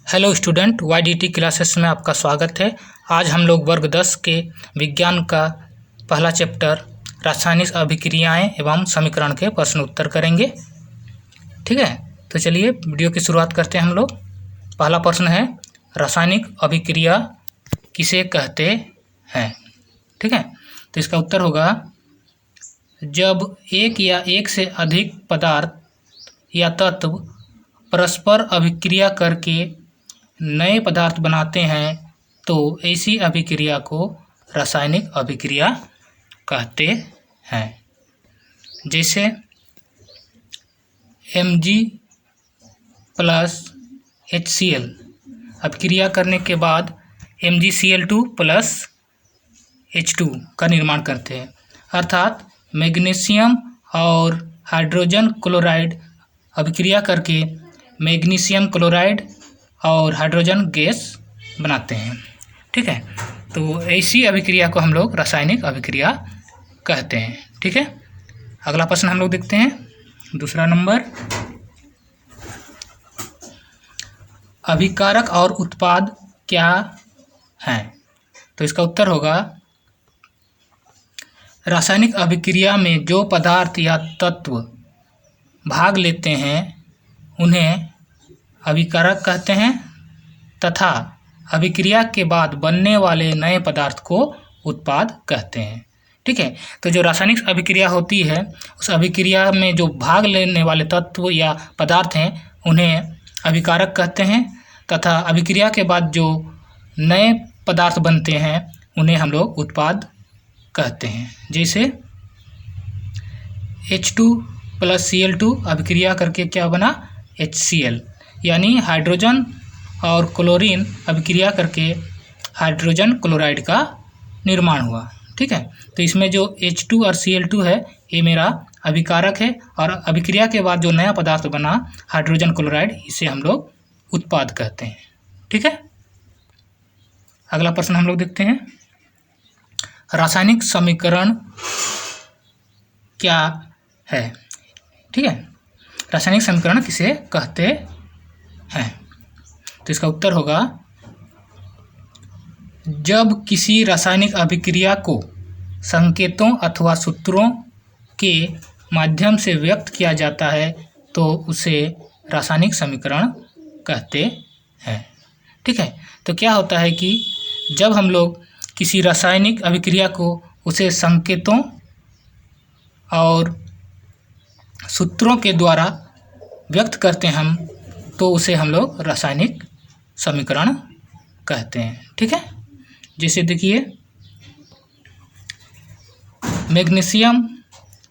Hello student, YDT classes में आपका स्वागत है। आज हम लोग वर्ग 10 के विज्ञान का पहला चैप्टर रासायनिक अभिक्रियाएं एवं समीकरण के प्रश्न उत्तर करेंगे। ठीक है, तो चलिए वीडियो की शुरुआत करते हैं हम लोग। पहला प्रश्न है, रासायनिक अभिक्रिया किसे कहते हैं। ठीक है, तो इसका उत्तर होगा, जब एक या एक से अधिक पदार्थ या तत्व परस्पर अभिक्रिया करके नए पदार्थ बनाते हैं तो ऐसी अभिक्रिया को रासायनिक अभिक्रिया कहते हैं। जैसे Mg प्लस HCl अभिक्रिया करने के बाद MgCl2 प्लस H2 का निर्माण करते हैं, अर्थात मैग्नीशियम और हाइड्रोजन क्लोराइड अभिक्रिया करके मैग्नीशियम क्लोराइड और हाइड्रोजन गैस बनाते हैं। ठीक है, तो ऐसी अभिक्रिया को हम लोग रासायनिक अभिक्रिया कहते हैं। ठीक है, अगला प्रश्न हम लोग देखते हैं, दूसरा नंबर, अभिकारक और उत्पाद क्या हैं। तो इसका उत्तर होगा, रासायनिक अभिक्रिया में जो पदार्थ या तत्व भाग लेते हैं उन्हें अभिकारक कहते हैं तथा अभिक्रिया के बाद बनने वाले नए पदार्थ को उत्पाद कहते हैं। ठीक है, तो जो रासायनिक अभिक्रिया होती है उस अभिक्रिया में जो भाग लेने वाले तत्व या पदार्थ हैं उन्हें अभिकारक कहते हैं तथा अभिक्रिया के बाद जो नए पदार्थ बनते हैं उन्हें हम लोग उत्पाद कहते हैं। जैसे H2 प्लस Cl2 अभिक्रिया करके क्या बना, HCl, यानी हाइड्रोजन और क्लोरीन अभिक्रिया करके हाइड्रोजन क्लोराइड का निर्माण हुआ। ठीक है, तो इसमें जो H2 और Cl2 है ये मेरा अभिकारक है और अभिक्रिया के बाद जो नया पदार्थ बना हाइड्रोजन क्लोराइड, इसे हम लोग उत्पाद कहते हैं। ठीक है, अगला प्रश्न हम लोग देखते हैं, रासायनिक समीकरण क्या है। ठीक है, रासायनिक समीकरण किसे कहते हैं। तो इसका उत्तर होगा, जब किसी रासायनिक अभिक्रिया को संकेतों अथवा सूत्रों के माध्यम से व्यक्त किया जाता है तो उसे रासायनिक समीकरण कहते हैं। ठीक है, तो क्या होता है कि जब हम लोग किसी रासायनिक अभिक्रिया को उसे संकेतों और सूत्रों के द्वारा व्यक्त करते हैं हम, तो उसे हम लोग रासायनिक समीकरण कहते हैं। ठीक है, जैसे देखिए, मैग्नीशियम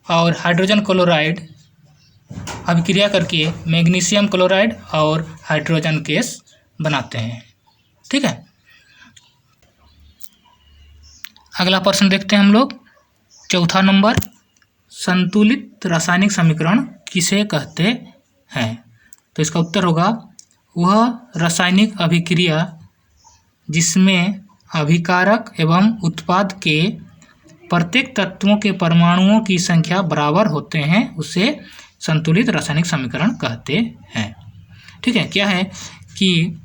और हाइड्रोजन क्लोराइड अभिक्रिया करके मैग्नीशियम क्लोराइड और हाइड्रोजन गैस बनाते हैं। ठीक है, अगला प्रश्न देखते हैं हम लोग, चौथा नंबर, संतुलित रासायनिक समीकरण किसे कहते हैं। तो इसका उत्तर होगा, वह रासायनिक अभिक्रिया जिसमें अभिकारक एवं उत्पाद के प्रत्येक तत्वों के परमाणुओं की संख्या बराबर होते हैं उसे संतुलित रासायनिक समीकरण कहते हैं। ठीक है, क्या है कि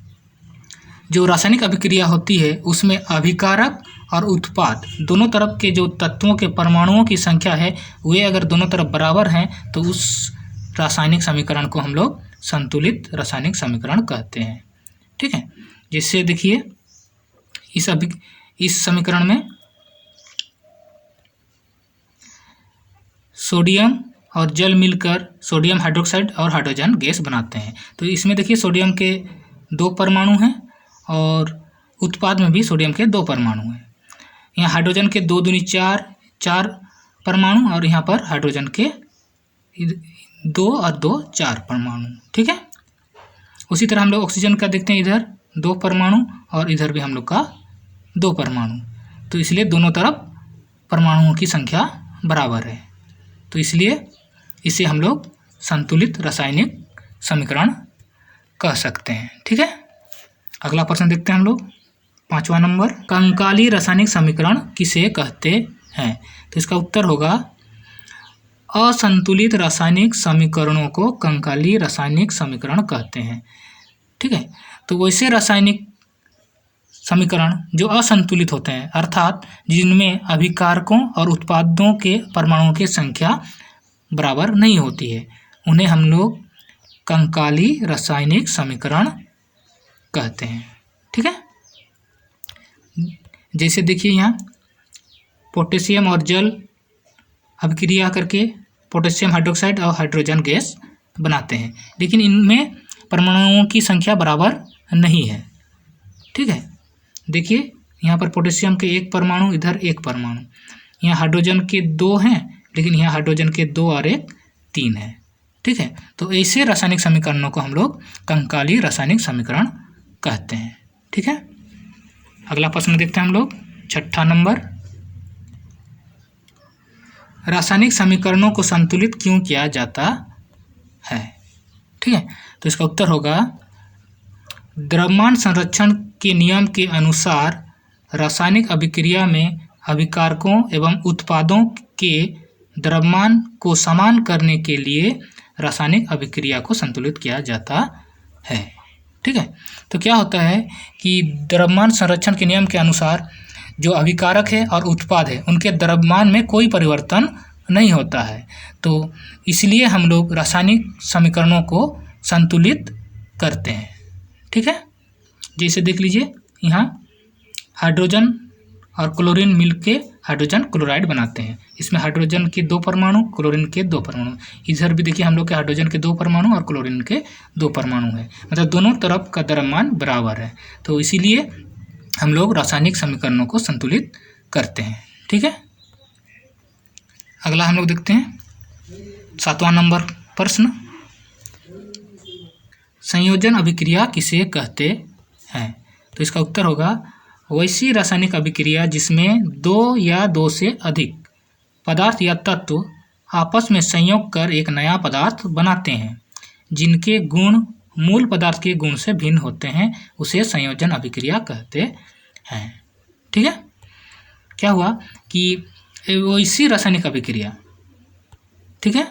जो रासायनिक अभिक्रिया होती है उसमें अभिकारक और उत्पाद दोनों तरफ के जो तत्वों के परमाणुओं की संख्या है वे अगर दोनों तरफ बराबर हैं तो उस रासायनिक समीकरण को हम लोग संतुलित रासायनिक समीकरण कहते हैं। ठीक है, जैसे देखिए, इस समीकरण में सोडियम और जल मिलकर सोडियम हाइड्रोक्साइड और हाइड्रोजन गैस बनाते हैं। तो इसमें देखिए सोडियम के 2 परमाणु हैं और उत्पाद में भी सोडियम के 2 परमाणु हैं। यहाँ हाइड्रोजन के 2 दूनी 4 परमाणु और यहाँ पर हाइड्रोजन के 2 और 2 4 परमाणु। ठीक है, उसी तरह हम लोग ऑक्सीजन का देखते हैं, इधर 2 परमाणु और इधर भी हम लोग का 2 परमाणु, तो इसलिए दोनों तरफ परमाणुओं की संख्या बराबर है, तो इसलिए इसे हम लोग संतुलित रासायनिक समीकरण कह सकते हैं। ठीक है, अगला प्रश्न देखते हैं हम लोग, 5वां नंबर, कंकाली रासायनिक समीकरण किसे कहते हैं। तो इसका उत्तर होगा, असंतुलित रासायनिक समीकरणों को कंकाली रासायनिक समीकरण कहते हैं। ठीक है। तो वैसे रासायनिक समीकरण जो असंतुलित होते हैं, अर्थात जिनमें अभिकारकों और उत्पादों के परमाणुओं की संख्या बराबर नहीं होती है, उन्हें हम लोग कंकाली रासायनिक समीकरण कहते हैं। ठीक है। जैसे देखिए यहाँ पोटेशियम और जल अभिक्रिया करके पोटेशियम हाइड्रोक्साइड और हाइड्रोजन गैस बनाते हैं, लेकिन इनमें परमाणुओं की संख्या बराबर नहीं है। ठीक है। देखिए यहाँ पर पोटेशियम के एक परमाणु, इधर एक परमाणु, यहाँ हाइड्रोजन के 2 हैं, लेकिन यहाँ हाइड्रोजन के 2 और 1 3 है। ठीक है। तो ऐसे रासायनिक समीकरणों को हम लोग कंकाली रासायनिक समीकरण कहते हैं। ठीक है। अगला प्रश्न देखते हैं हम लोग, 6ठा नंबर, रासायनिक समीकरणों को संतुलित क्यों किया जाता है। ठीक है। तो इसका उत्तर होगा द्रव्यमान संरक्षण के नियम के अनुसार रासायनिक अभिक्रिया में अभिकारकों एवं उत्पादों के द्रव्यमान को समान करने के लिए रासायनिक अभिक्रिया को संतुलित किया जाता है। ठीक है। तो क्या होता है कि द्रव्यमान संरक्षण के नियम के अनुसार जो अभिकारक है और उत्पाद है उनके द्रव्यमान में कोई परिवर्तन नहीं होता है, तो इसलिए हम लोग रासायनिक समीकरणों को संतुलित करते हैं। ठीक है। जैसे देख लीजिए यहाँ हाइड्रोजन और क्लोरीन मिलके हाइड्रोजन क्लोराइड बनाते हैं। इसमें हाइड्रोजन के 2 परमाणु, क्लोरीन के 2 परमाणु। इधर भी देखिए हम लोग के हाइड्रोजन के 2 परमाणु और क्लोरीन के 2 परमाणु है, मतलब दोनों तरफ का द्रव्यमान बराबर है, तो इसीलिए हम लोग रासायनिक समीकरणों को संतुलित करते हैं। ठीक है। अगला हम लोग देखते हैं 7वां नंबर प्रश्न, संयोजन अभिक्रिया किसे कहते हैं। तो इसका उत्तर होगा वैसी रासायनिक अभिक्रिया जिसमें 2 या 2 से अधिक पदार्थ या तत्व आपस में संयोग कर एक नया पदार्थ बनाते हैं, जिनके गुण मूल पदार्थ के गुण से भिन्न होते हैं, उसे संयोजन अभिक्रिया कहते हैं। ठीक है। क्या हुआ कि वैसी रासायनिक अभिक्रिया, ठीक है,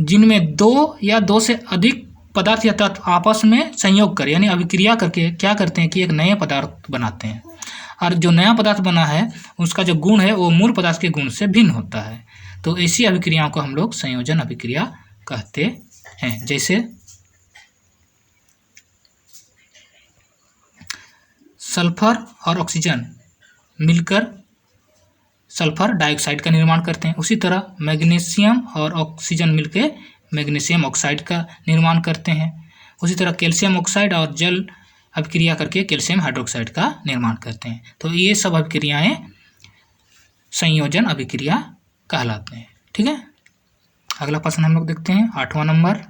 जिनमें 2 या 2 से अधिक पदार्थ या तत्व आपस में संयोग कर यानी अभिक्रिया करके क्या करते हैं कि एक नए पदार्थ बनाते हैं, और जो नया पदार्थ बना है उसका जो गुण है वो मूल पदार्थ के गुण से भिन्न होता है, तो ऐसी अभिक्रियाओं को हम लोग संयोजन अभिक्रिया कहते हैं। जैसे सल्फर और ऑक्सीजन मिलकर सल्फर डाइऑक्साइड का निर्माण करते हैं, उसी तरह मैग्नीशियम और ऑक्सीजन मिलकर मैग्नीशियम ऑक्साइड का निर्माण करते हैं, उसी तरह कैल्शियम ऑक्साइड और जल अभिक्रिया करके कैल्शियम हाइड्रोक्साइड का निर्माण करते हैं। तो ये सब अभिक्रियाएं संयोजन अभिक्रिया कहलाते हैं। ठीक है। अगला प्रश्न हम लोग देखते हैं 8वां नंबर,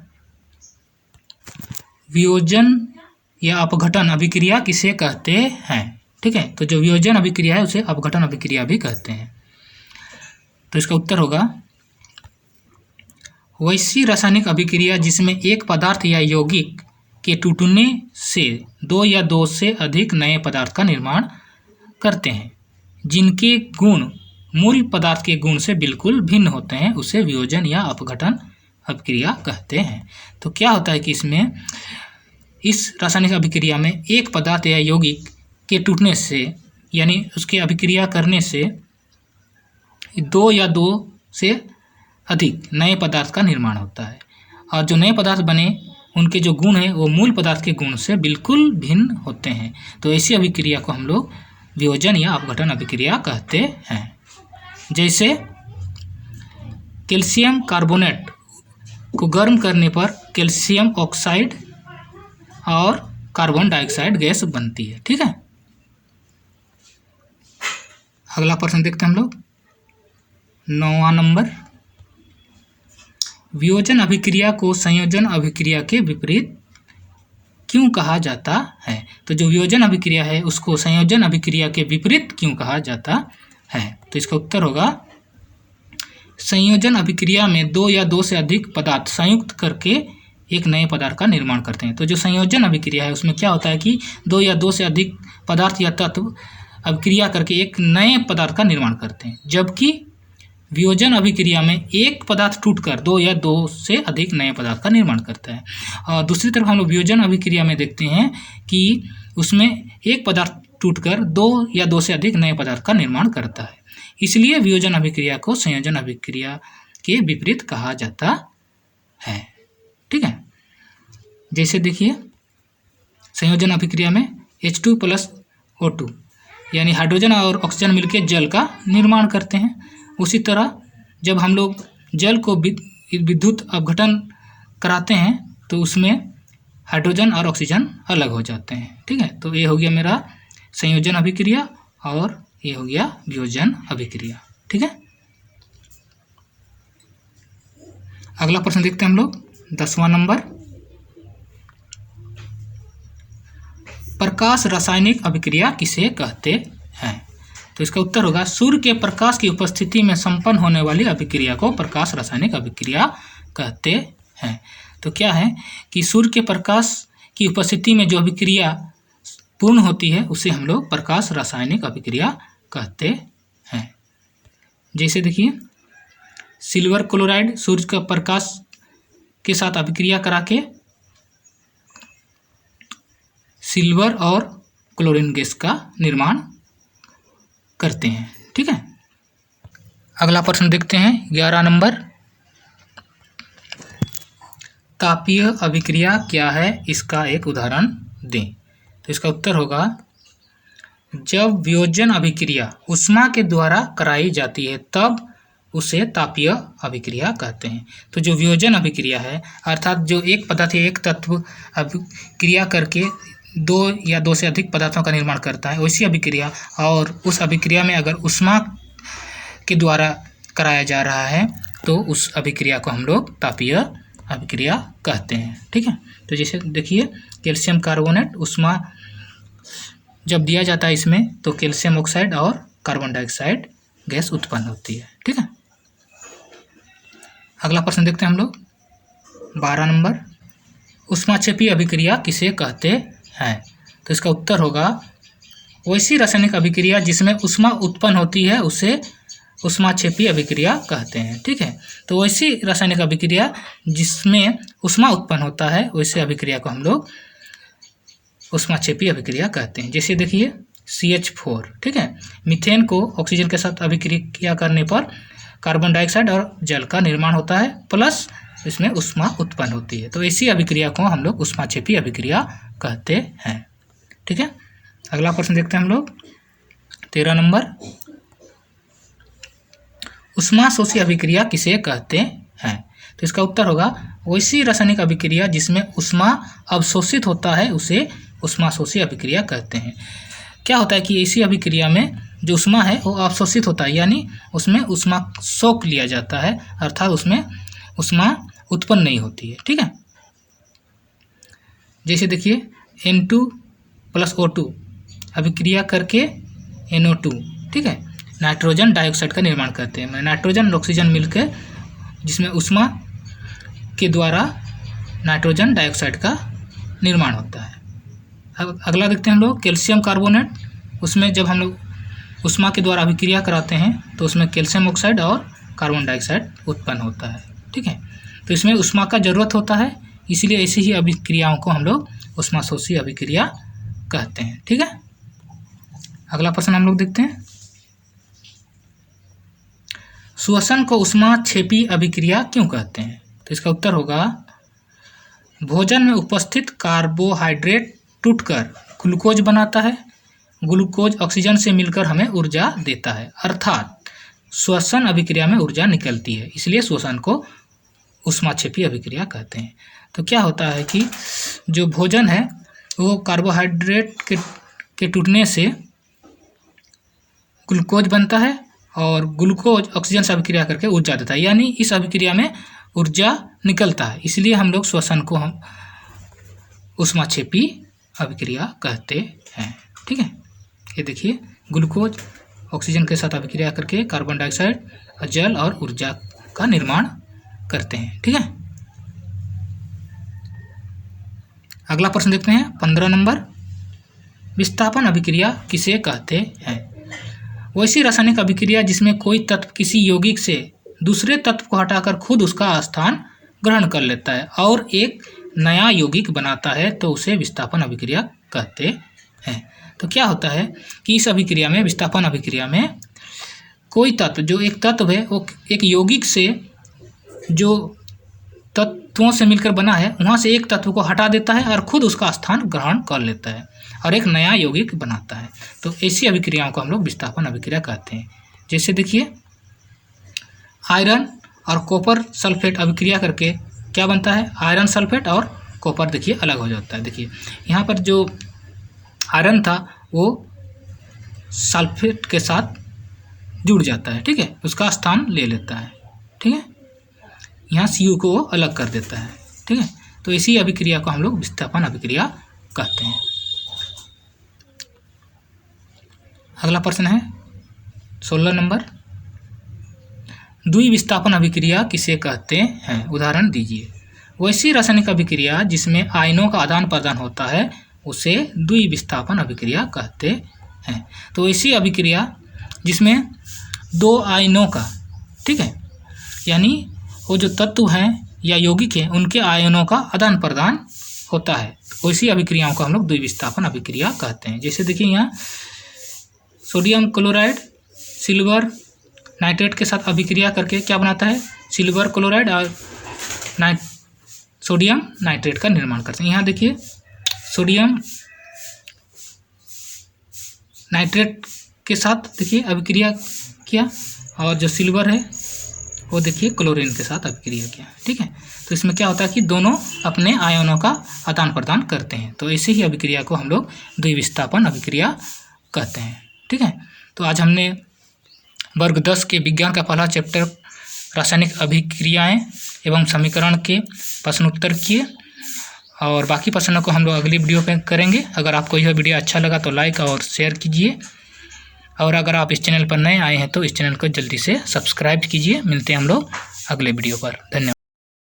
वियोजन या अपघटन अभिक्रिया किसे कहते हैं। ठीक है। तो जो वियोजन अभिक्रिया है उसे अपघटन अभिक्रिया भी कहते हैं। तो इसका उत्तर होगा वैसी रासायनिक अभिक्रिया जिसमें एक पदार्थ या यौगिक के टूटने से 2 या 2 से अधिक नए पदार्थ का निर्माण करते हैं, जिनके गुण मूल पदार्थ के गुण से बिल्कुल भिन्न होते हैं, उसे वियोजन या अपघटन अभिक्रिया कहते हैं। तो क्या होता है कि इसमें इस रासायनिक अभिक्रिया में एक पदार्थ या यौगिक के टूटने से यानी उसके अभिक्रिया करने से 2 या 2 से अधिक नए पदार्थ का निर्माण होता है, और जो नए पदार्थ बने उनके जो गुण हैं वो मूल पदार्थ के गुण से बिल्कुल भिन्न होते हैं, तो ऐसी अभिक्रिया को हम लोग वियोजन या अपघटन अभिक्रिया कहते हैं। जैसे कैल्शियम कार्बोनेट को गर्म करने पर कैल्शियम ऑक्साइड और कार्बन डाइऑक्साइड गैस बनती है। ठीक है। अगला प्रश्न देखते हैं हम लोग 9वां नंबर, वियोजन अभिक्रिया को संयोजन अभिक्रिया के विपरीत क्यों कहा जाता है। तो जो वियोजन अभिक्रिया है उसको संयोजन अभिक्रिया के विपरीत क्यों कहा जाता है। तो इसका उत्तर होगा संयोजन अभिक्रिया में 2 या 2 से अधिक पदार्थ संयुक्त करके एक नए पदार्थ का निर्माण करते हैं। तो जो संयोजन अभिक्रिया है उसमें क्या होता है कि 2 या 2 से अधिक पदार्थ या तत्व अभिक्रिया करके एक नए पदार्थ का निर्माण करते हैं, जबकि वियोजन अभिक्रिया में एक पदार्थ टूटकर दो या दो से अधिक नए पदार्थ का निर्माण करता है। और दूसरी तरफ हम लोग वियोजन अभिक्रिया में देखते हैं कि उसमें एक पदार्थ टूटकर दो या दो से अधिक नए पदार्थ का निर्माण करता है। इसलिए वियोजन अभिक्रिया को संयोजन अभिक्रिया के विपरीत कहा जाता है। ठीक है, जैसे देखिए संयोजन अभिक्रिया में H2+O2 यानी हाइड्रोजन और ऑक्सीजन मिलकर जल का निर्माण करते हैं। उसी तरह जब हम लोग जल को विद्युत अपघटन कराते हैं तो उसमें हाइड्रोजन और ऑक्सीजन अलग हो जाते हैं। ठीक है, तो ये हो गया मेरा संयोजन अभिक्रिया और ये हो गया वियोजन अभिक्रिया। ठीक है, अगला प्रश्न देखते हैं हम लोग 10वां नंबर। प्रकाश रासायनिक अभिक्रिया किसे कहते हैं? तो इसका उत्तर होगा सूर्य के प्रकाश की उपस्थिति में संपन्न होने वाली अभिक्रिया को प्रकाश रासायनिक अभिक्रिया कहते हैं। तो क्या है कि सूर्य के प्रकाश की उपस्थिति में जो अभिक्रिया पूर्ण होती है उसे हम लोग प्रकाश रासायनिक अभिक्रिया कहते हैं। जैसे देखिए सिल्वर क्लोराइड सूर्य का प्रकाश के साथ अभिक्रिया करा के सिल्वर और क्लोरीन गैस का निर्माण करते हैं। ठीक है, अगला प्रश्न देखते हैं 11 नंबर। तापीय अभिक्रिया क्या है, इसका एक उदाहरण दें। तो इसका उत्तर होगा जब वियोजन अभिक्रिया ऊष्मा के द्वारा कराई जाती है तब उसे तापीय अभिक्रिया कहते हैं। तो जो वियोजन अभिक्रिया है अर्थात जो एक पदार्थ या एक तत्व अभिक्रिया करके दो या दो से अधिक पदार्थों का निर्माण करता है वैसी अभिक्रिया, और उस अभिक्रिया में अगर ऊष्मा के द्वारा कराया जा रहा है तो उस अभिक्रिया को हम लोग तापीय अभिक्रिया कहते हैं। ठीक है, तो जैसे देखिए कैल्शियम कार्बोनेट ऊष्मा जब दिया जाता है इसमें तो कैल्शियम ऑक्साइड और कार्बन डाइऑक्साइड गैस उत्पन्न होती है। ठीक है, अगला प्रश्न देखते हैं हम लोग 12 नंबर। ऊष्माक्षेपी अभिक्रिया किसे कहते हैं? तो इसका उत्तर होगा वैसी रासायनिक अभिक्रिया जिसमें ऊष्मा उत्पन्न होती है उसे ऊष्माक्षेपी अभिक्रिया कहते हैं। ठीक है, तो वैसी रासायनिक अभिक्रिया जिसमें ऊष्मा उत्पन्न होता है वैसे अभिक्रिया को हम लोग ऊष्माक्षेपी अभिक्रिया कहते हैं। जैसे देखिए CH4, ठीक है, मीथेन को ऑक्सीजन के साथ अभिक्रिया करने पर कार्बन डाइऑक्साइड और जल का निर्माण होता है प्लस इसमें ऊष्मा उत्पन्न होती है। तो ऐसी अभिक्रिया को हम लोग ऊष्माक्षेपी अभिक्रिया कहते हैं। ठीक है, अगला प्रश्न देखते हैं हम लोग 13 नंबर। ऊष्माशोषी अभिक्रिया किसे कहते हैं? तो इसका उत्तर होगा वैसी रासायनिक अभिक्रिया जिसमें ऊष्मा अवशोषित होता है उसे ऊष्माशोषी अभिक्रिया कहते हैं। क्या होता है कि ऐसी अभिक्रिया में जो ऊष्मा है वो अवशोषित होता है यानी उसमें ऊष्मा सोख लिया जाता है अर्थात उसमें ऊष्मा उत्पन्न नहीं होती है। ठीक है, जैसे देखिए N2+O2 अभिक्रिया करके NO2, ठीक है, नाइट्रोजन डाइऑक्साइड का निर्माण करते हैं। नाइट्रोजन और ऑक्सीजन मिलकर जिसमें ऊष्मा के द्वारा नाइट्रोजन डाइऑक्साइड का निर्माण होता है। अब अगला देखते हैं हम लोग कैल्शियम कार्बोनेट। उसमें जब हम लोग ऊष्मा के द्वारा अभिक्रिया कराते हैं तो उसमें कैल्शियम ऑक्साइड और कार्बन डाइऑक्साइड उत्पन्न होता है। ठीक है, तो इसमें ऊष्मा का जरूरत होता है इसलिए ऐसी ही अभिक्रियाओं को हम लोग ऊष्माशोषी अभिक्रिया कहते हैं। ठीक है, अगला प्रश्न हम लोग देखते हैं श्वसन को ऊष्माक्षेपी अभिक्रिया क्यों कहते हैं? तो इसका उत्तर होगा भोजन में उपस्थित कार्बोहाइड्रेट टूटकर ग्लूकोज बनाता है। ग्लूकोज ऑक्सीजन से मिलकर हमें ऊर्जा देता है अर्थात श्वसन अभिक्रिया में ऊर्जा निकलती है, इसलिए श्वसन को ऊष्माक्षेपी अभिक्रिया कहते हैं। तो क्या होता है कि जो भोजन है वो कार्बोहाइड्रेट के टूटने से ग्लूकोज बनता है और ग्लूकोज ऑक्सीजन से अभिक्रिया करके ऊर्जा देता है यानी इस अभिक्रिया में ऊर्जा निकलता है, इसलिए हम लोग श्वसन को हम ऊष्माक्षेपी अभिक्रिया कहते हैं। ठीक है, ये देखिए ग्लूकोज ऑक्सीजन के साथ अभिक्रिया करके कार्बन डाइऑक्साइड, जल और ऊर्जा का निर्माण करते हैं। ठीक है, अगला प्रश्न देखते हैं 15 नंबर। विस्थापन अभिक्रिया किसे कहते हैं? वैसी रासायनिक अभिक्रिया जिसमें कोई तत्व किसी यौगिक से दूसरे तत्व को हटाकर खुद उसका स्थान ग्रहण कर लेता है और एक नया यौगिक बनाता है, तो उसे विस्थापन अभिक्रिया कहते हैं। तो क्या होता है कि इस अभिक्रिया में, विस्थापन अभिक्रिया में, कोई तत्व, जो एक तत्व है वो एक यौगिक से जो तत्वों से मिलकर बना है वहाँ से एक तत्व को हटा देता है और खुद उसका स्थान ग्रहण कर लेता है और एक नया यौगिक बनाता है। तो ऐसी अभिक्रियाओं को हम लोग विस्थापन अभिक्रिया कहते हैं। जैसे देखिए, आयरन और कॉपर सल्फेट अभिक्रिया करके क्या बनता है, आयरन सल्फेट और कॉपर देखिए अलग हो जाता है। देखिए यहाँ पर जो आयरन था वो सल्फेट के साथ जुड़ जाता है, ठीक है, उसका स्थान ले लेता है, ठीक है, यहाँ Cu को वो अलग कर देता है, ठीक है। तो इसी अभिक्रिया को हम लोग विस्थापन अभिक्रिया कहते हैं। अगला प्रश्न है 16 नंबर, द्विविस्थापन अभिक्रिया किसे कहते हैं, उदाहरण दीजिए। वैसी रासायनिक अभिक्रिया जिसमें आयनों का आदान प्रदान होता है उसे द्विविस्थापन अभिक्रिया कहते हैं। तो ऐसी अभिक्रिया जिसमें दो आयनों का, ठीक है, यानी वो जो तत्व हैं या यौगिक हैं उनके आयनों का आदान प्रदान होता है, वैसी अभिक्रियाओं को हम लोग द्विविस्थापन अभिक्रिया कहते हैं। जैसे देखिए यहाँ सोडियम क्लोराइड सिल्वर नाइट्रेट के साथ अभिक्रिया करके क्या बनाता है, सिल्वर क्लोराइड और सोडियम नाइट्रेट का निर्माण करते हैं। यहाँ देखिए सोडियम नाइट्रेट के साथ देखिए अभिक्रिया किया और जो सिल्वर है वो देखिए क्लोरीन के साथ अभिक्रिया किया, ठीक है। तो इसमें क्या होता है कि दोनों अपने आयनों का आदान प्रदान करते हैं, तो ऐसे ही अभिक्रिया को हम लोग द्विविस्थापन अभिक्रिया कहते हैं, ठीक है। तो आज हमने वर्ग 10 के विज्ञान का पहला चैप्टर रासायनिक अभिक्रियाएं एवं समीकरण के प्रश्न उत्तर किए और बाकी प्रश्नों को हम लोग अगली वीडियो पे करेंगे। अगर आपको यह वीडियो अच्छा लगा तो लाइक और शेयर कीजिए और अगर आप इस चैनल पर नए आए हैं तो इस चैनल को जल्दी से सब्सक्राइब कीजिए। मिलते हैं हम लोग अगले वीडियो पर। धन्यवाद।